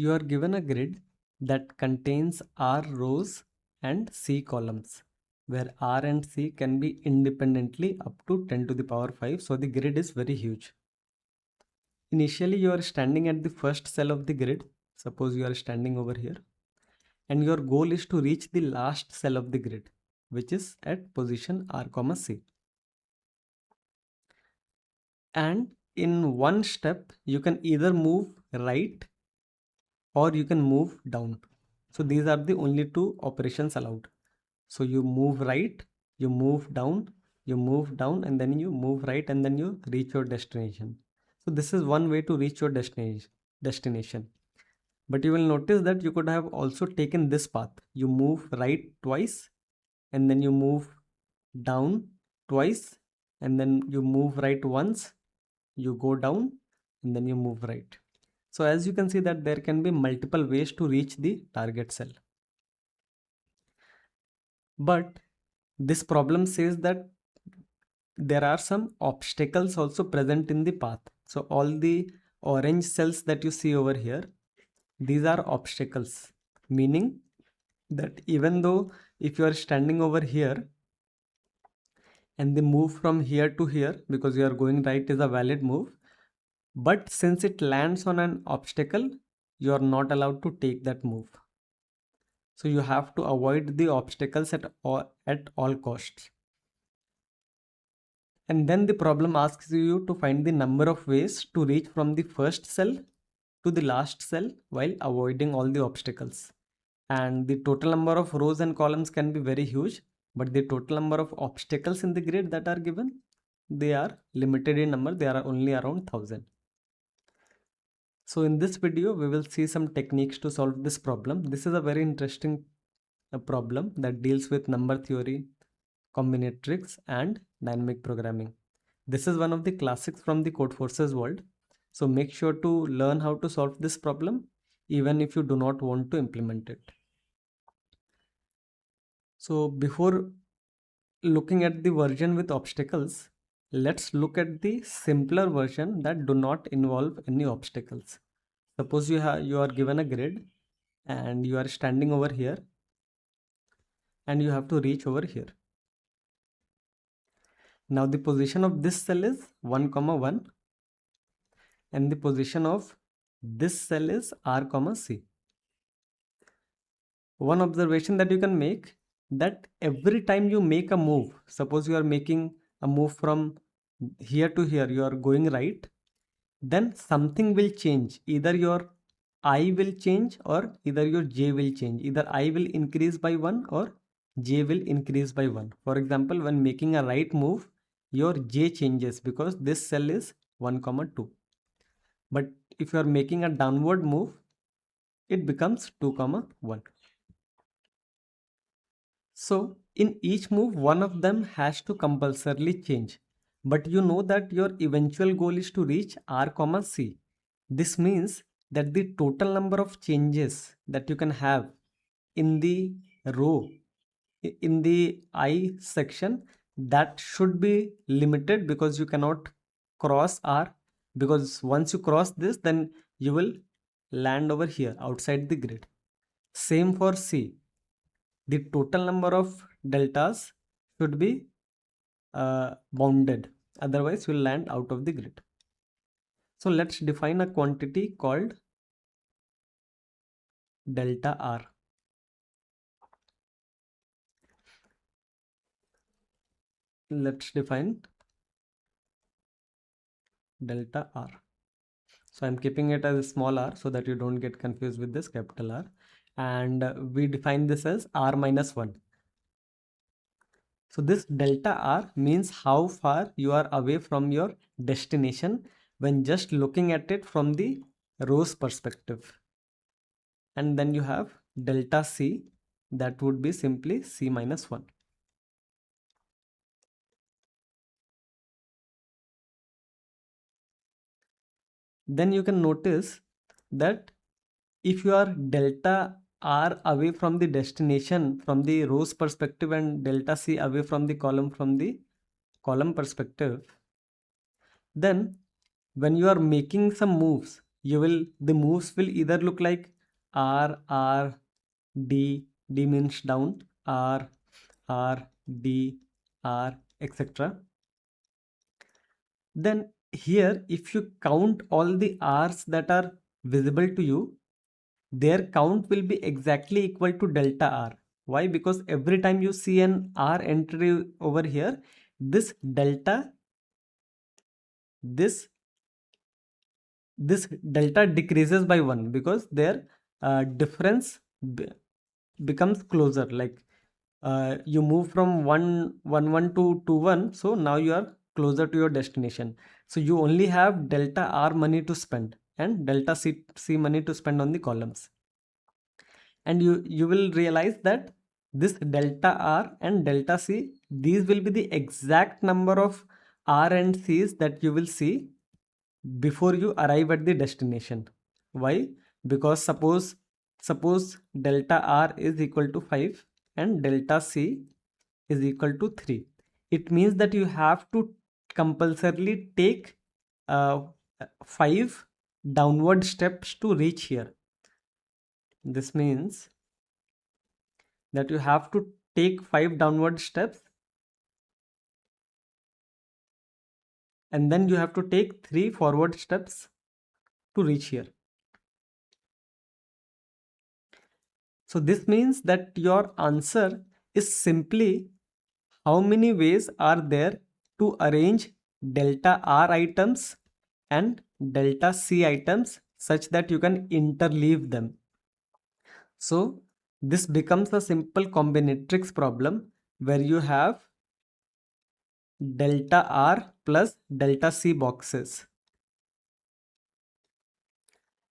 You are given a grid that contains R rows and C columns, where R and C can be independently up to 10 to the power 5. So the grid is very huge. Initially, you are standing at the first cell of the grid. Suppose you are standing over here, and your goal is to reach the last cell of the grid, which is at position R, C. And in one step, you can either move right or you can move down. So these are the only two operations allowed. So you move right, you move down, and then you move right, and then you reach your destination. So this is one way to reach your destination. But you will notice that you could have also taken this path. You move right twice, and then you move down twice, and then you move right once, you go down, and then you move right. So as you can see that there can be multiple ways to reach the target cell. But this problem says that there are some obstacles also present in the path. So all the orange cells that you see over here, these are obstacles, meaning that even though if you are standing over here and the move from here to here because you are going right is a valid move, but since it lands on an obstacle, you are not allowed to take that move. So you have to avoid the obstacles at all costs. And then the problem asks you to find the number of ways to reach from the first cell to the last cell while avoiding all the obstacles. And the total number of rows and columns can be very huge, but the total number of obstacles in the grid that are given, they are limited in number. They are only around 1000. So in this video, we will see some techniques to solve this problem. This is a very interesting problem that deals with number theory, combinatorics, and dynamic programming. This is one of the classics from the Codeforces world. So make sure to learn how to solve this problem, even if you do not want to implement it. So before looking at the version with obstacles, let's look at the simpler version that do not involve any obstacles. Suppose you are given a grid and you are standing over here and you have to reach over here. Now the position of this cell is 1, 1, and the position of this cell is R, C. One observation that you can make, that every time you make a move, suppose you are making a move from here to here, you are going right, then something will change. Either your I will change or either your J will change. Either I will increase by 1 or J will increase by 1. For example, when making a right move, your J changes because this cell is 1, 2. But if you are making a downward move, it becomes 2, 1. So in each move, one of them has to compulsorily change. But you know that your eventual goal is to reach R, C. This means that the total number of changes that you can have in the row, in the I section, that should be limited because you cannot cross R, because once you cross this, then you will land over here outside the grid. Same for C. The total number of deltas should be bounded, otherwise you will land out of the grid. So let's define a quantity called delta R. Let's define delta R. So I'm keeping it as a small r so that you don't get confused with this capital R. And we define this as R minus 1. So this delta R means how far you are away from your destination when just looking at it from the rows perspective. And then you have delta C, that would be simply C minus 1. Then you can notice that if you are delta R away from the destination from the rows perspective and delta C away from the column perspective, then when you are making some moves, the moves will either look like R, R, D, D means down, R, R, D, R, etc. Then here, if you count all the R's that are visible to you, their count will be exactly equal to delta R. Why? Because every time you see an R entry over here, this delta, this delta decreases by 1 because their difference becomes closer. Like you move from 1 to 2 1, so now you are closer to your destination. So you only have delta R money to spend and delta C money to spend on the columns. And you will realize that this delta R and delta C, these will be the exact number of R and C's that you will see before you arrive at the destination. Why? Because suppose delta R is equal to 5 and delta C is equal to 3. It means that you have to compulsorily take uh, 5 downward steps to reach here. This means that you have to take 5 downward steps and then you have to take 3 forward steps to reach here. So this means that your answer is simply how many ways are there to arrange delta R items and delta C items such that you can interleave them. So this becomes a simple combinatorics problem where you have delta R plus delta C boxes.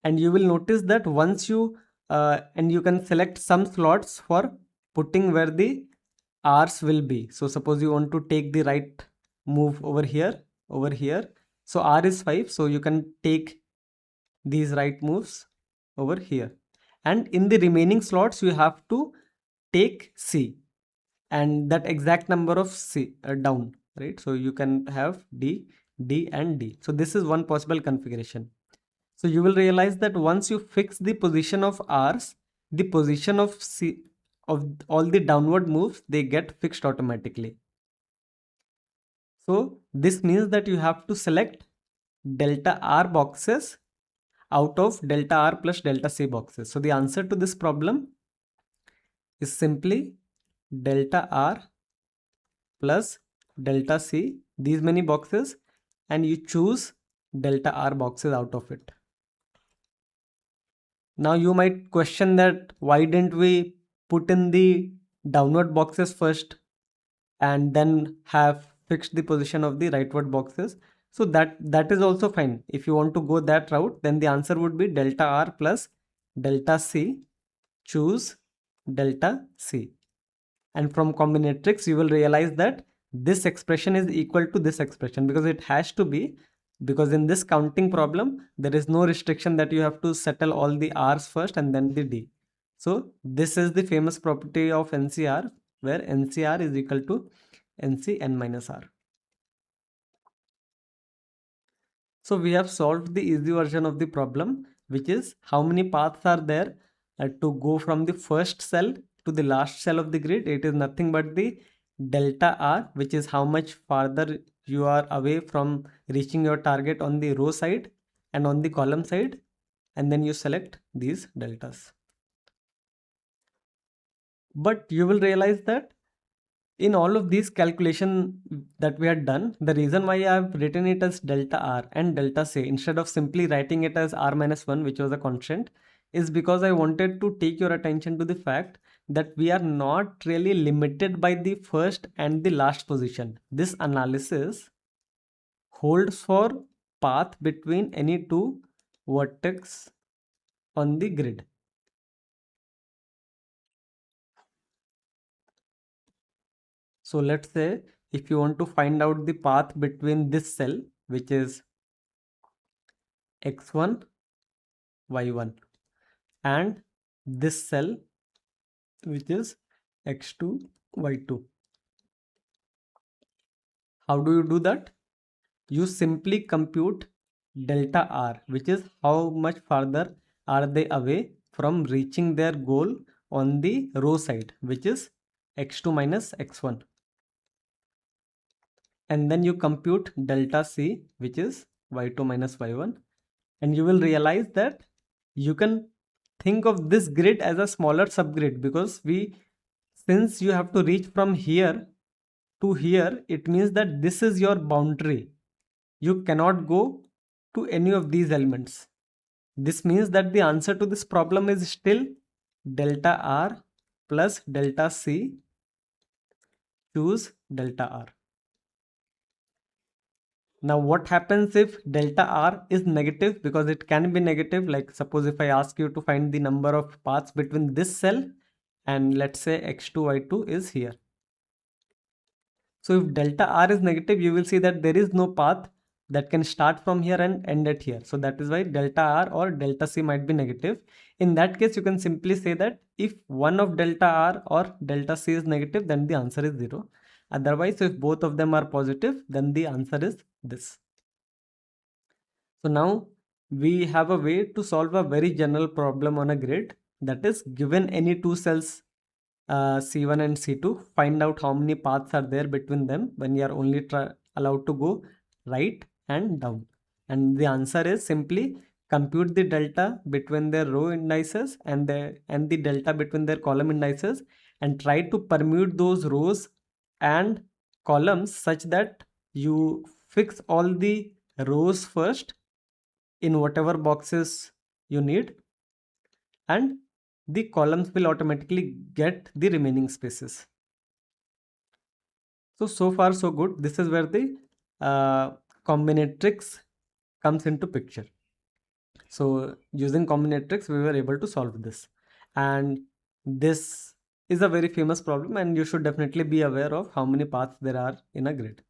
And you will notice that once you and you can select some slots for putting where the R's will be. So suppose you want to take the right move over here. So R is 5, so you can take these right moves over here. And in the remaining slots, you have to take C and that exact number of C down, right? So you can have D, D and D. So this is one possible configuration. So you will realize that once you fix the position of R's, the position of C of all the downward moves, they get fixed automatically. So this means that you have to select delta R boxes out of delta R plus delta C boxes. So the answer to this problem is simply delta R plus delta C, these many boxes, and you choose delta R boxes out of it. Now you might question that why didn't we put in the downward boxes first and then have fixed the position of the rightward boxes? So that is also fine. If you want to go that route, then the answer would be delta R plus delta C, choose delta C. And from combinatorics, you will realize that this expression is equal to this expression because it has to be, because in this counting problem, there is no restriction that you have to settle all the R's first and then the D. So this is the famous property of NCR where NCR is equal to NC n minus R. So we have solved the easy version of the problem, which is how many paths are there to go from the first cell to the last cell of the grid. It is nothing but the delta R, which is how much farther you are away from reaching your target on the row side and on the column side. And then you select these deltas. But you will realize that in all of these calculation that we had done, the reason why I have written it as delta R and delta C instead of simply writing it as R minus 1, which was a constant, is because I wanted to take your attention to the fact that we are not really limited by the first and the last position. This analysis holds for path between any two vertex on the grid. So let's say if you want to find out the path between this cell, which is x1, y1, and this cell, which is x2, y2. How do you do that? You simply compute delta R, which is how much farther are they away from reaching their goal on the row side, which is x2 minus x1. And then you compute delta C, which is y2 minus y1. And you will realize that you can think of this grid as a smaller subgrid, because since you have to reach from here to here, it means that this is your boundary. You cannot go to any of these elements. This means that the answer to this problem is still delta R plus delta C. Choose delta R. Now what happens if delta R is negative? Because it can be negative. Like suppose if I ask you to find the number of paths between this cell and let's say x2, y2 is here. So if delta R is negative, you will see that there is no path that can start from here and end at here. So that is why delta R or delta C might be negative. In that case, you can simply say that if one of delta R or delta C is negative, then the answer is 0. Otherwise, if both of them are positive, then the answer is this. So now we have a way to solve a very general problem on a grid, that is, given any two cells C1 and C2, find out how many paths are there between them when you are only allowed to go right and down. And the answer is simply compute the delta between their row indices and the delta between their column indices, and try to permute those rows and columns such that you fix all the rows first in whatever boxes you need, and the columns will automatically get the remaining spaces. So far so good. This is where the combinatorics comes into picture. So using combinatorics, we were able to solve this. And this is a very famous problem, and you should definitely be aware of how many paths there are in a grid.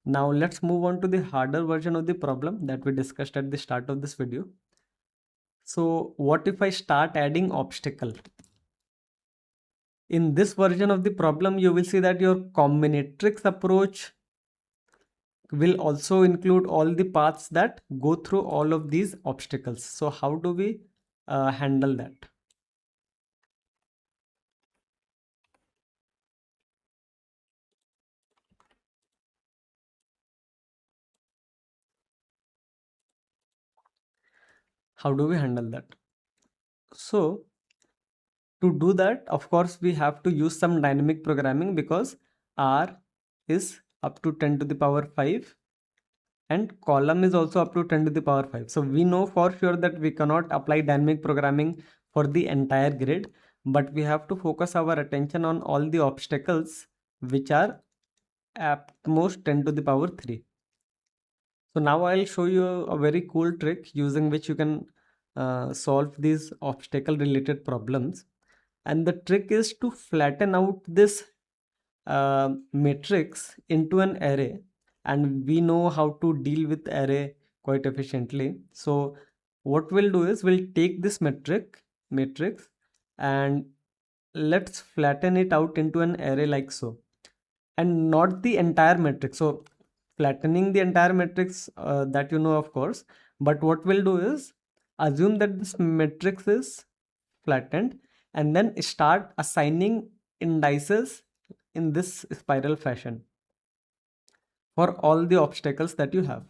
Now let's move on to the harder version of the problem that we discussed at the start of this video. So what if I start adding obstacle? In this version of the problem, you will see that your combinatorics approach will also include all the paths that go through all of these obstacles. So how do we handle that? How do we handle that? So to do that, of course, we have to use some dynamic programming, because R is up to 10 to the power 5 and column is also up to 10 to the power 5. So we know for sure that we cannot apply dynamic programming for the entire grid, but we have to focus our attention on all the obstacles which are at most 10 to the power 3. So now I'll show you a very cool trick using which you can solve these obstacle related problems. And the trick is to flatten out this matrix into an array, and we know how to deal with array quite efficiently. So what we'll do is we'll take this matrix and let's flatten it out into an array like so, and not the entire matrix. So flattening the entire matrix, that you know, of course, but what we'll do is assume that this matrix is flattened and then start assigning indices in this spiral fashion for all the obstacles that you have.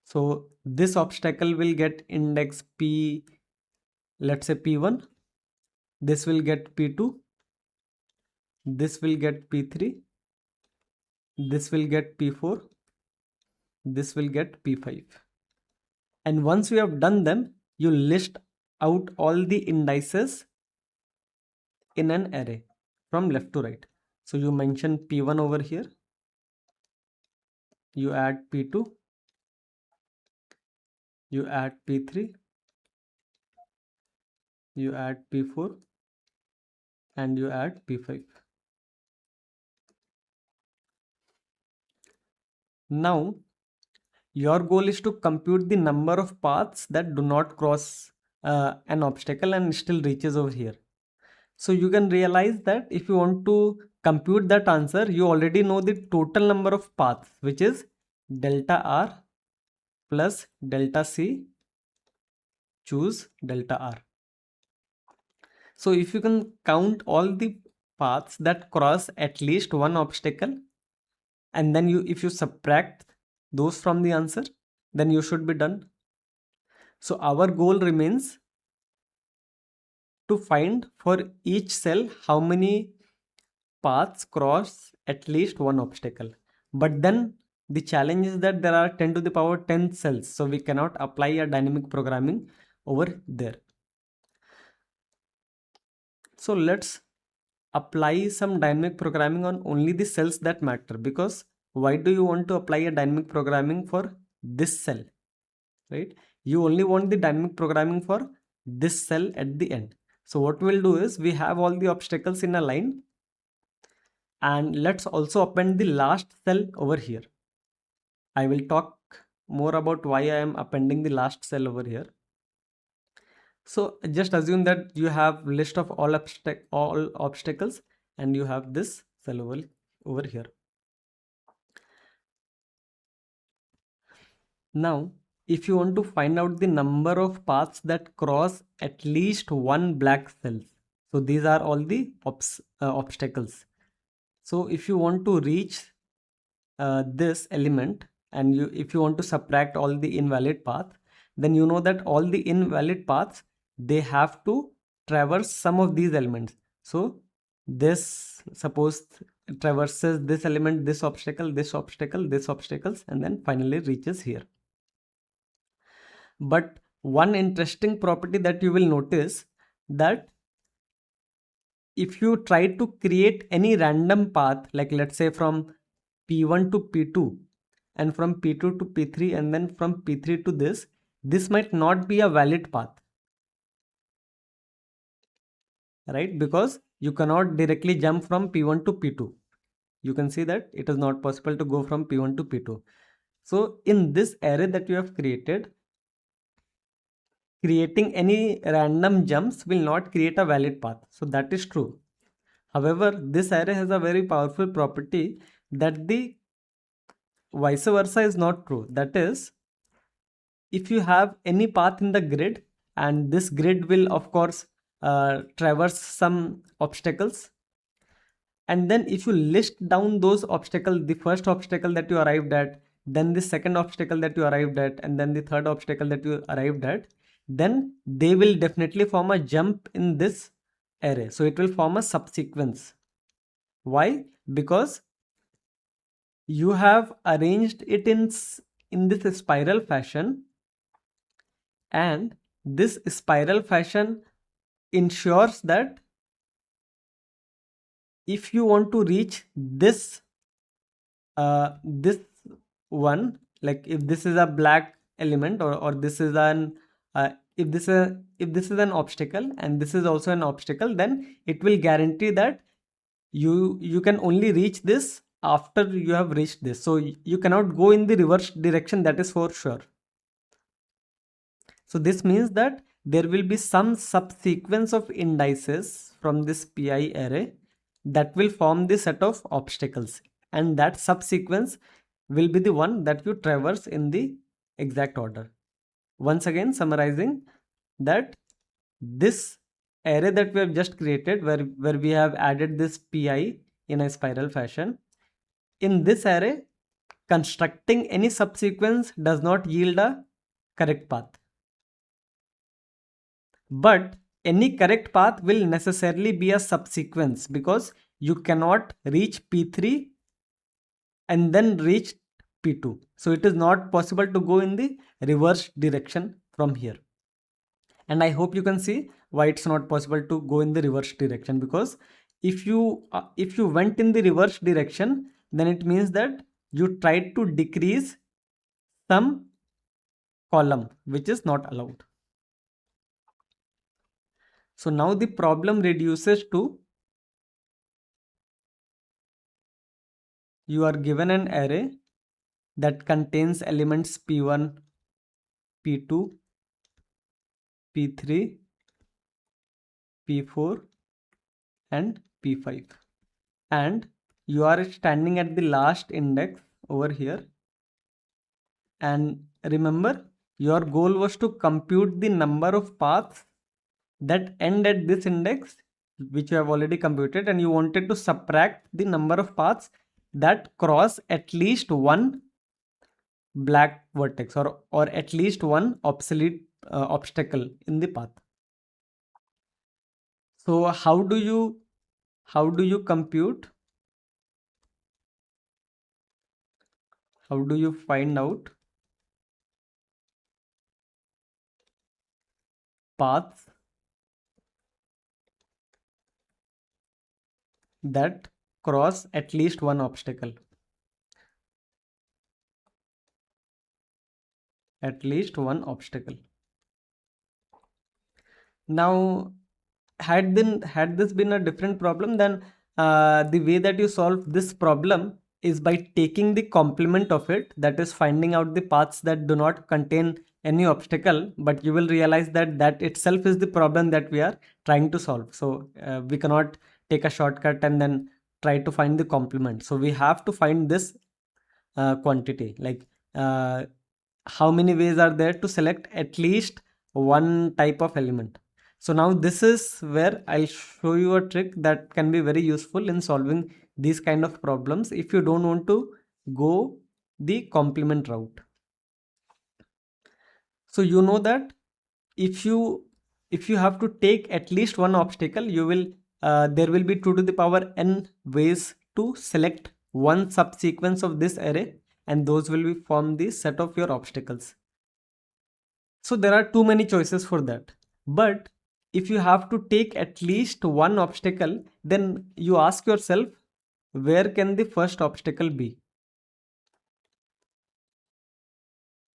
So this obstacle will get index P, let's say P1, this will get P2, this will get P3, this will get P4, this will get P5. And once you have done them, you list out all the indices in an array from left to right. So you mention P1 over here, you add P2, you add P3, you add P4, and you add P5. Now your goal is to compute the number of paths that do not cross an obstacle and still reaches over here. So you can realize that if you want to compute that answer, you already know the total number of paths, which is delta R plus delta C, choose delta R. So if you can count all the paths that cross at least one obstacle, and then if you subtract those from the answer, then you should be done. So our goal remains to find for each cell how many paths cross at least one obstacle. But then the challenge is that there are 10 to the power 10 cells, so we cannot apply a dynamic programming over there. So let's apply some dynamic programming on only the cells that matter, because why do you want to apply a dynamic programming for this cell, right? You only want the dynamic programming for this cell at the end. So what we'll do is, we have all the obstacles in a line, and let's also append the last cell over here. I will talk more about why I am appending the last cell over here. So just assume that you have list of all obstacles, and you have this cell over here. Now, if you want to find out the number of paths that cross at least one black cell, so these are all the obstacles. So if you want to reach this element, and if you want to subtract all the invalid path, then you know that all the invalid paths, they have to traverse some of these elements. So this, suppose, traverses this element, this obstacle, this obstacle, this obstacles, and then finally reaches here. But one interesting property that you will notice, that if you try to create any random path, like let's say from P1 to P2, and from P2 to P3, and then from P3 to this might not be a valid path, right? Because you cannot directly jump from P1 to P2. You can see that it is not possible to go from P1 to P2. So in this array that you have created, creating any random jumps will not create a valid path. So that is true. However, this array has a very powerful property that the vice versa is not true. That is, if you have any path in the grid, and this grid will of course traverse some obstacles, and then if you list down those obstacles, the first obstacle that you arrived at, then the second obstacle that you arrived at, and then the third obstacle that you arrived at, then they will definitely form a jump in this array. So it will form a subsequence. Why? Because you have arranged it in this spiral fashion, and this spiral fashion ensures that if you want to reach this this one, like if this is a black element, or this is an if this is an obstacle, and this is also an obstacle, then it will guarantee that you can only reach this after you have reached this. So you cannot go in the reverse direction, that is for sure. So this means that there will be some subsequence of indices from this pi array that will form the set of obstacles, and that subsequence will be the one that you traverse in the exact order. Once again, summarizing, that this array that we have just created, where we have added this pi in a spiral fashion, in this array, constructing any subsequence does not yield a correct path. But any correct path will necessarily be a subsequence, because you cannot reach P3 and then reach P2. So it is not possible to go in the reverse direction from here. And I hope you can see why it's not possible to go in the reverse direction, because if you went in the reverse direction, then it means that you tried to decrease some column, which is not allowed. So now the problem reduces to, you are given an array that contains elements P1, P2, P3, P4, and P5. And you are standing at the last index over here, and remember, your goal was to compute the number of paths that end at this index, which you have already computed, and you wanted to subtract the number of paths that cross at least one black vertex, or at least one obsolete obstacle in the path. So how do you compute, how do you find out paths that cross at least one obstacle? At least one obstacle. Now, had this been a different problem, then the way that you solve this problem is by taking the complement of it, that is finding out the paths that do not contain any obstacle, but you will realize that that itself is the problem that we are trying to solve. So we cannot take a shortcut and then try to find the complement. So we have to find this quantity, like how many ways are there to select at least one type of element. So now this is where I'll show you a trick that can be very useful in solving these kind of problems if you don't want to go the complement route. So you know that if you have to take at least one obstacle, you will there will be 2 to the power n ways to select one subsequence of this array, and those will be form the set of your obstacles. So there are too many choices for that. But if you have to take at least one obstacle, then you ask yourself, where can the first obstacle be?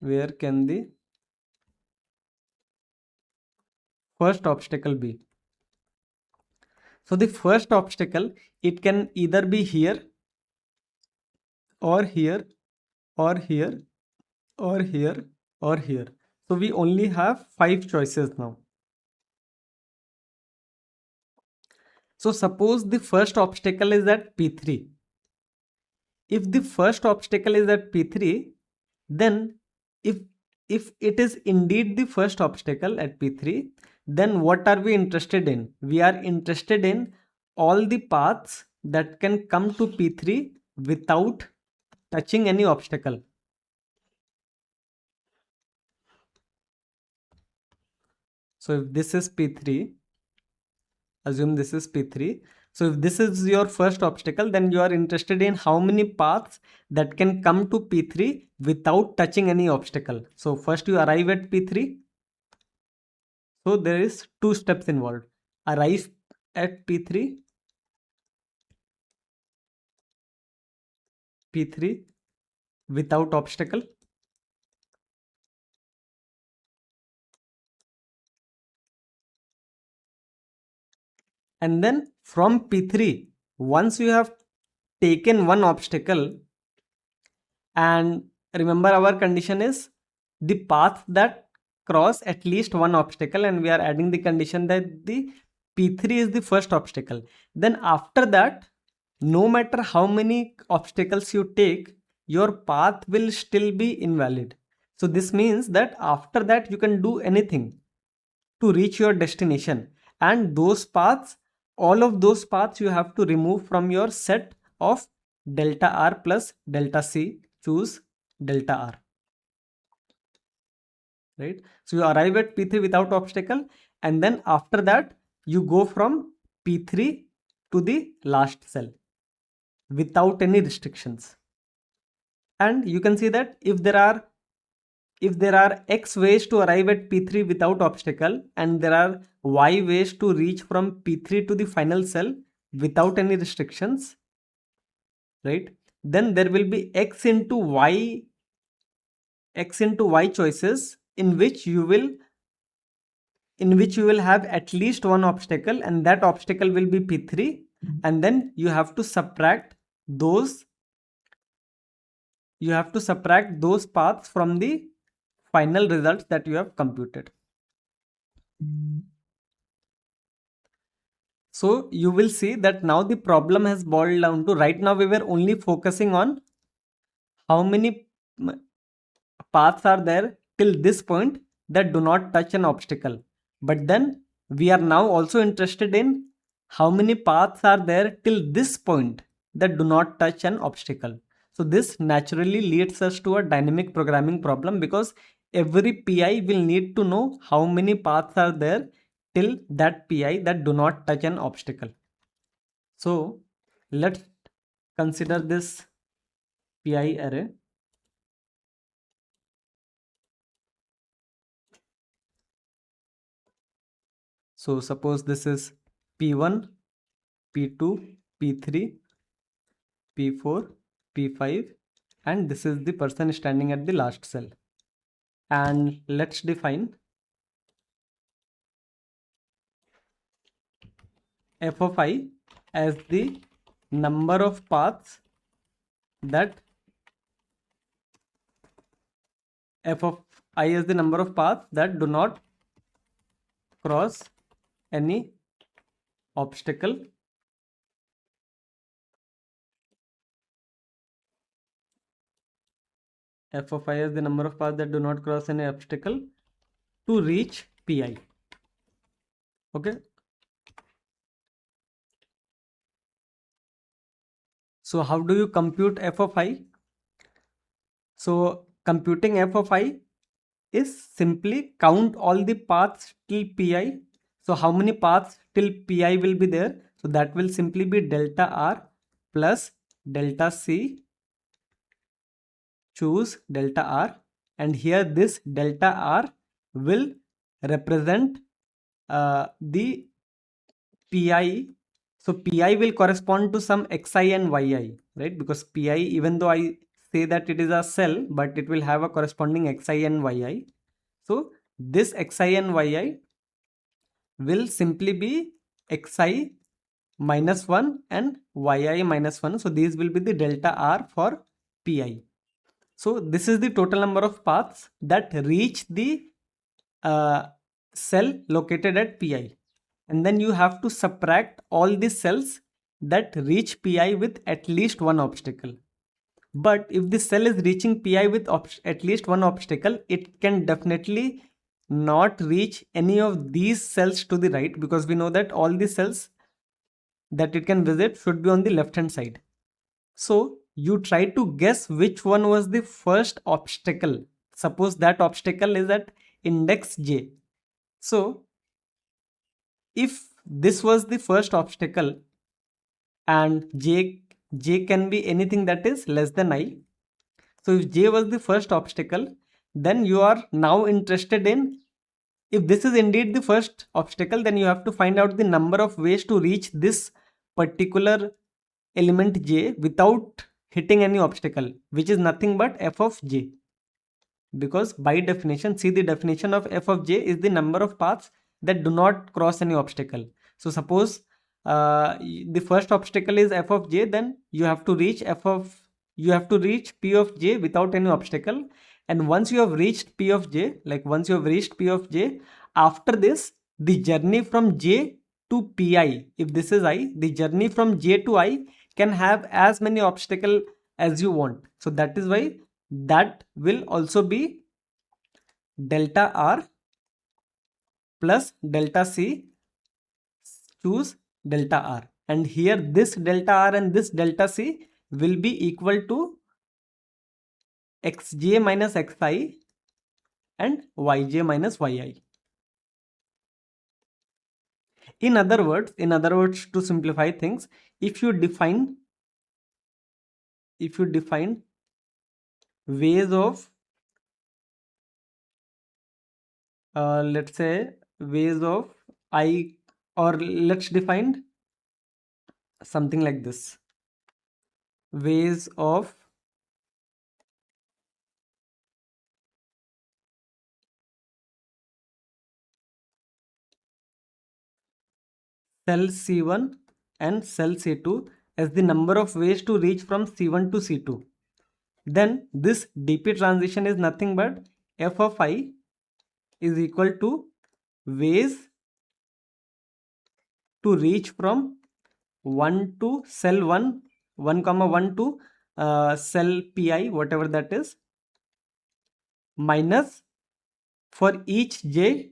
Where can the first obstacle be? So the first obstacle, it can either be here, or here, or here, or here, or here. So we only have 5 choices now. So suppose the first obstacle is at P3. If the first obstacle is at P3, then if it is indeed the first obstacle at P3, then what are we interested in? We are interested in all the paths that can come to P3 without touching any obstacle. So if this is P3, assume this is P3. So if this is your first obstacle, then you are interested in how many paths that can come to P3 without touching any obstacle. So first you arrive at P3. So there is 2 steps involved. Arrive at P3, P3 without obstacle. And then from P3, once you have taken one obstacle, and remember our condition is the path that cross at least one obstacle, and we are adding the condition that the P3 is the first obstacle. Then after that, no matter how many obstacles you take, your path will still be invalid. So this means that after that you can do anything to reach your destination, and those paths, all of those paths you have to remove from your set of delta r plus delta c. Choose delta r, right? So you arrive at P3 without obstacle, and then after that you go from P3 to the last cell without any restrictions. And you can see that if there are x ways to arrive at P3 without obstacle, and there are y ways to reach from P3 to the final cell without any restrictions, right? Then there will be x into y choices in which you will have at least one obstacle, and that obstacle will be P3, and then you have to subtract those paths from the final results that you have computed. So you will see that now the problem has boiled down to, right now we were only focusing on how many paths are there till this point that do not touch an obstacle. But then we are now also interested in how many paths are there till this point that do not touch an obstacle. So this naturally leads us to a dynamic programming problem, because every PI will need to know how many paths are there till that PI that do not touch an obstacle. So let's consider this PI array. So suppose this is P1, P2, P3, P4, P5, and this is the person standing at the last cell. And let's define f of I as the number of paths that f of I is the number of paths that do not cross any obstacle f of I is the number of paths that do not cross any obstacle to reach PI. Okay. So how do you compute f of I? So computing f of I is simply count all the paths till Pi. So how many paths till Pi will be there? So that will simply be delta R plus delta C, choose delta R, and here this delta R will represent the Pi. So Pi will correspond to some Xi and Yi, right? Because Pi, even though I say that it is a cell, but it will have a corresponding Xi and Yi. So this Xi and Yi will simply be Xi minus 1 and Yi minus 1. So these will be the delta R for Pi. So this is the total number of paths that reach the cell located at Pi. And then you have to subtract all the cells that reach Pi with at least one obstacle. But if the cell is reaching Pi with at least one obstacle, it can definitely not reach any of these cells to the right, because we know that all the cells that it can visit should be on the left hand side. So you try to guess which one was the first obstacle. Suppose that obstacle is at index j. So if this was the first obstacle and j can be anything that is less than I. So if j was the first obstacle, then you are now interested in, if this is indeed the first obstacle, then you have to find out the number of ways to reach this particular element j without hitting any obstacle, which is nothing but f of j. Because by definition, see, the definition of f of j is the number of paths that do not cross any obstacle. So suppose the first obstacle is f of j, then you have to reach p of j without any obstacle. And once you have reached p of j, after this, the journey from j to pi, if this is I, the journey from j to I can have as many obstacles as you want. So that is why that will also be delta R plus delta C, choose delta R. And here this delta R and this delta C will be equal to xj minus xi and yj minus yi. In other words, to simplify things, if you define ways of let's say ways of I, or let's define something like this, ways of cell C1 and cell C2 as the number of ways to reach from C1 to C2. Then this DP transition is nothing but f of I is equal to ways to reach from 1 to cell 1 comma 1 to cell Pi, whatever that is, minus for each j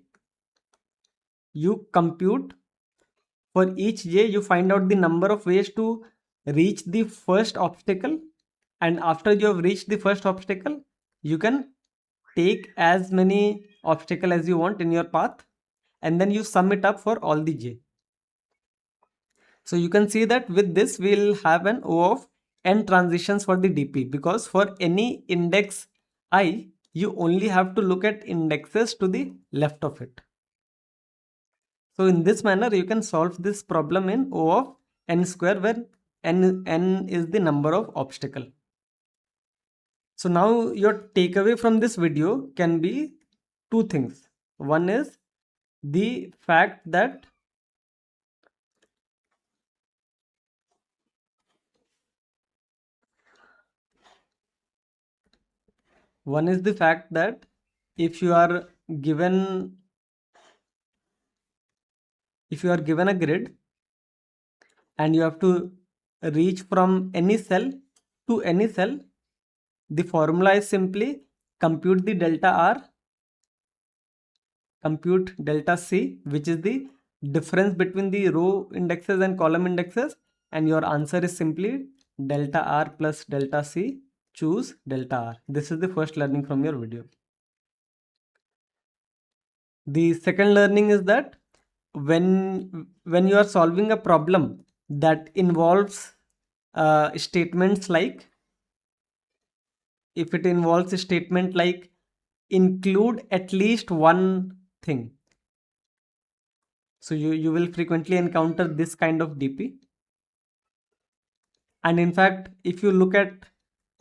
you compute, for each j you find out the number of ways to reach the first obstacle, and after you have reached the first obstacle you can take as many obstacle as you want in your path, and then you sum it up for all the j. So you can see that with this we'll have an O of n transitions for the DP, because for any index I you only have to look at indexes to the left of it. So in this manner you can solve this problem in O of n square, where n is the number of obstacle. So now your takeaway from this video can be two things. One is the fact that if you are given a grid and you have to reach from any cell to any cell, the formula is simply compute the delta R, compute delta C, which is the difference between the row indexes and column indexes, and your answer is simply delta R plus delta C. Choose delta R. This is the first learning from your video. The second learning is that when you are solving a problem that involves statements like, if it involves a statement like include at least one thing, so you will frequently encounter this kind of DP. And in fact, if you look at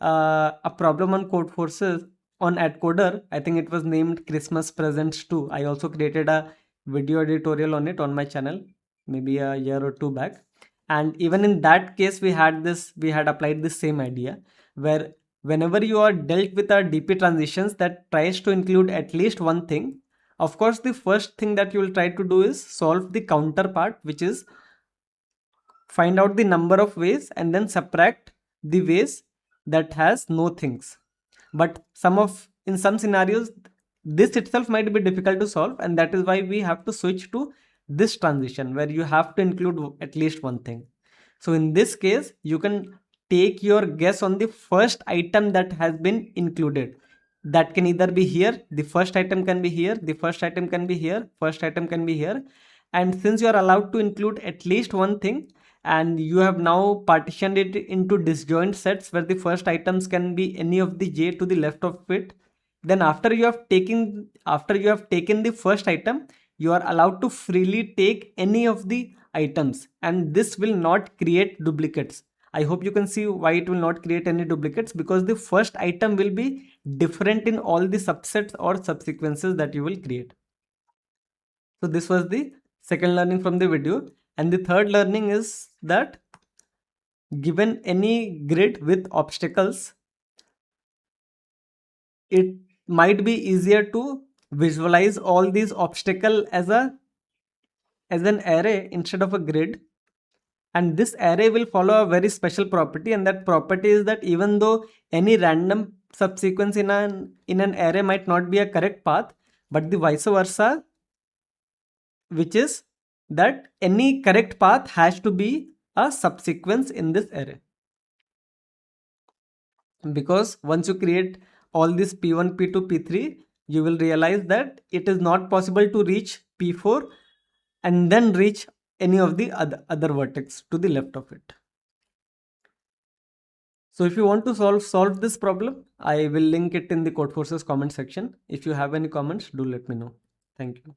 a problem on Codeforces on AdCoder, I think it was named Christmas Presents 2. I also created a video editorial on it on my channel maybe a year or two back, and even in that case we had applied the same idea, where whenever you are dealt with a DP transitions that tries to include at least one thing, of course the first thing that you will try to do is solve the counterpart, which is find out the number of ways and then subtract the ways that has no things. But in some scenarios this itself might be difficult to solve, and that is why we have to switch to this transition where you have to include at least one thing. So in this case you can take your guess on the first item that has been included. That can either be here, the first item can be here, the first item can be here, first item can be here. And since you are allowed to include at least one thing, and you have now partitioned it into disjoint sets where the first items can be any of the j to the left of it, then after you have taken the first item, you are allowed to freely take any of the items, and this will not create duplicates. I hope you can see why it will not create any duplicates, because the first item will be different in all the subsets or subsequences that you will create. So this was the second learning from the video. And the third learning is that given any grid with obstacles, it might be easier to visualize all these obstacles as an array instead of a grid. And this array will follow a very special property, and that property is that even though any random subsequence in an array might not be a correct path, but the vice versa, which is that any correct path has to be a subsequence in this array. Because once you create all this P1, P2, P3, you will realize that it is not possible to reach P4 and then reach any of the other vertex to the left of it. So if you want to solve this problem, I will link it in the Codeforces comment section. If you have any comments, do let me know. Thank you.